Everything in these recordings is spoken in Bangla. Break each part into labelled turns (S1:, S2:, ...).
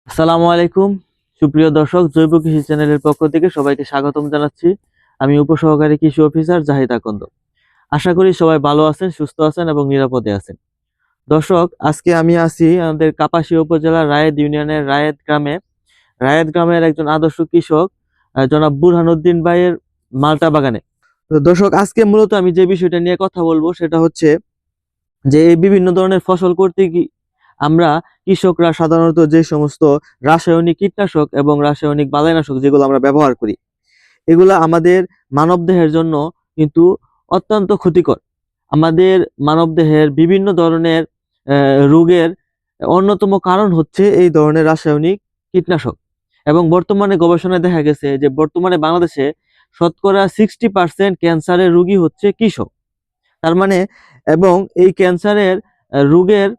S1: আসসালামু আলাইকুম সুপ্রিয় দর্শক, জৈব কৃষি চ্যানেলের পক্ষ থেকে সবাইকে স্বাগতম জানাচ্ছি। আমি উপসহকারী কৃষি অফিসার জাহিদ আকন্দ। আশা করি সবাই ভালো আছেন, সুস্থ আছেন এবং নিরাপদে আছেন। দর্শক, আজকে আমি আছি আমাদের কাপাসিয়া উপজেলার রায়েদ ইউনিয়নের রায়েদ গ্রামের একজন আদর্শ কৃষক জনাব বুরহানুদ্দিন ভাইয়ের মালটা বাগানে। তো দর্শক, আজকে মূলত আমি যে বিষয়টা নিয়ে কথা বলবো সেটা হচ্ছে যে এই বিভিন্ন ধরনের ফসল করতে আমরা কৃষকরা সাধারণত যে সমস্ত রাসায়নিক কীটনাশক এবং রাসায়নিক বালাইনাশক যেগুলো আমরা ব্যবহার করি, এগুলো আমাদের মানবদেহের জন্য কিন্তু অত্যন্ত ক্ষতিকর। আমাদের মানবদেহের বিভিন্ন ধরনের রোগের অন্যতম কারণ হচ্ছে এই ধরনের রাসায়নিক কীটনাশক। এবং বর্তমানে গবেষণায় দেখা গেছে যে বর্তমানে বাংলাদেশে শতকরা 60% ক্যান্সারের রোগী হচ্ছে কৃষক। তার মানে এবং এই ক্যান্সারের রোগের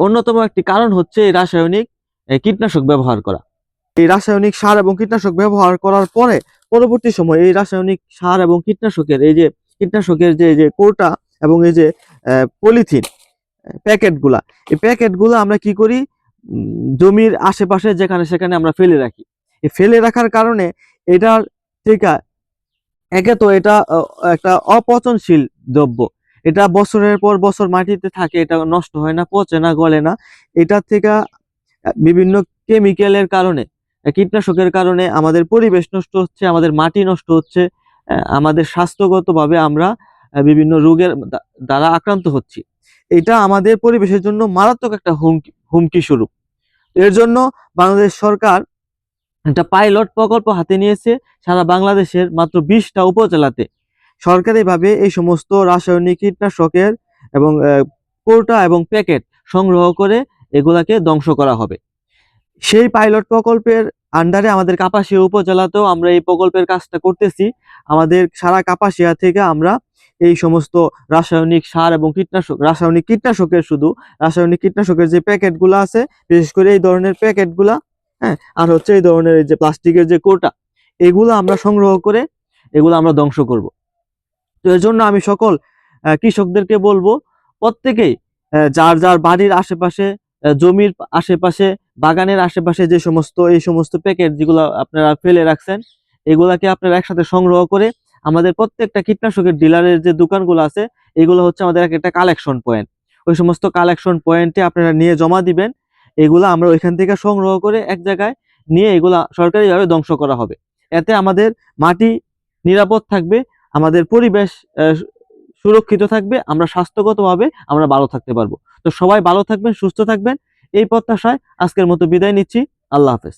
S1: অন্যতম একটি কারণ হচ্ছে এই রাসায়নিক কীটনাশক ব্যবহার করা। এই রাসায়নিক সার এবং কীটনাশক ব্যবহার করার পরে পরবর্তী সময়ে এই রাসায়নিক সার এবং কীটনাশকের যে কৌটা এবং এই যে পলিথিন প্যাকেটগুলা, এই প্যাকেটগুলো আমরা কি করি, জমির আশেপাশে যেখানে সেখানে আমরা ফেলে রাখি। এই ফেলে রাখার কারণে এটার থেকে একে তো এটা একটা অপচনশীল দ্রব্য। এটা বছরের পর বছর মাটিতে থাকে, এটা নষ্ট হয় না, পচে না, গলে না। এটা থেকে বিভিন্ন কেমিক্যালের কারণে, কীটনাশকের কারণে আমাদের পরিবেশ নষ্ট হচ্ছে, আমাদের মাটি নষ্ট হচ্ছে, আমাদের স্বাস্থ্যগতভাবে আমরা বিভিন্ন রোগের দ্বারা আক্রান্ত হচ্ছি। এটা আমাদের পরিবেশের জন্য মারাত্মক একটা হুমকি স্বরূপ। এর জন্য বাংলাদেশ সরকার একটা পাইলট প্রকল্প হাতে নিয়েছে। সারা বাংলাদেশের মাত্র 20টা উপজেলাতে সরকারিভাবে এই সমস্ত রাসায়নিক কীটনাশকের এবং কৌটা এবং প্যাকেট সংগ্রহ করে এগুলাকে ধ্বংস করা হবে। সেই পাইলট প্রকল্পের আন্ডারে আমাদের কাপাসিয়া উপজেলাতেও আমরা এই প্রকল্পের কাজটা করতেছি। আমাদের সারা কাপাসিয়া থেকে আমরা এই সমস্ত রাসায়নিক সার এবং রাসায়নিক কীটনাশকের যে প্যাকেটগুলো আছে, বিশেষ করে এই ধরনের প্যাকেটগুলা, হ্যাঁ, আর হচ্ছে এই ধরনের এই যে প্লাস্টিকের যে কৌটা, এগুলো আমরা সংগ্রহ করে এগুলো আমরা ধ্বংস করব। তো এর জন্য আমি সকল কৃষকদেরকে বলবো, প্রত্যেকেই যার যার বাড়ির আশেপাশে, জমির আশেপাশে, বাগানের আশেপাশে যে এই সমস্ত প্যাকেট যেগুলো আপনারা ফেলে রাখছেন, এগুলাকে আপনারা একসাথে সংগ্রহ করে আমাদের প্রত্যেকটা কীটনাশকের ডিলারের যে দোকানগুলো আছে, এগুলো হচ্ছে আমাদের একটা কালেকশন পয়েন্ট। ওই সমস্ত কালেকশন পয়েন্টে আপনারা নিয়ে জমা দিবেন। এগুলো আমরা ওইখান থেকে সংগ্রহ করে এক জায়গায় নিয়ে এগুলা সরকারিভাবে ধ্বংস করা হবে। এতে আমাদের মাটি নিরাপদ থাকবে, আমাদের পরিবেশ সুরক্ষিত থাকবে, আমরা স্বাস্থ্যগতভাবে আমরা ভালো থাকতে পারবো। তো সবাই ভালো থাকবেন, সুস্থ থাকবেন, এই প্রত্যাশায় আজকের মতো বিদায় নিচ্ছি। আল্লাহ হাফেজ।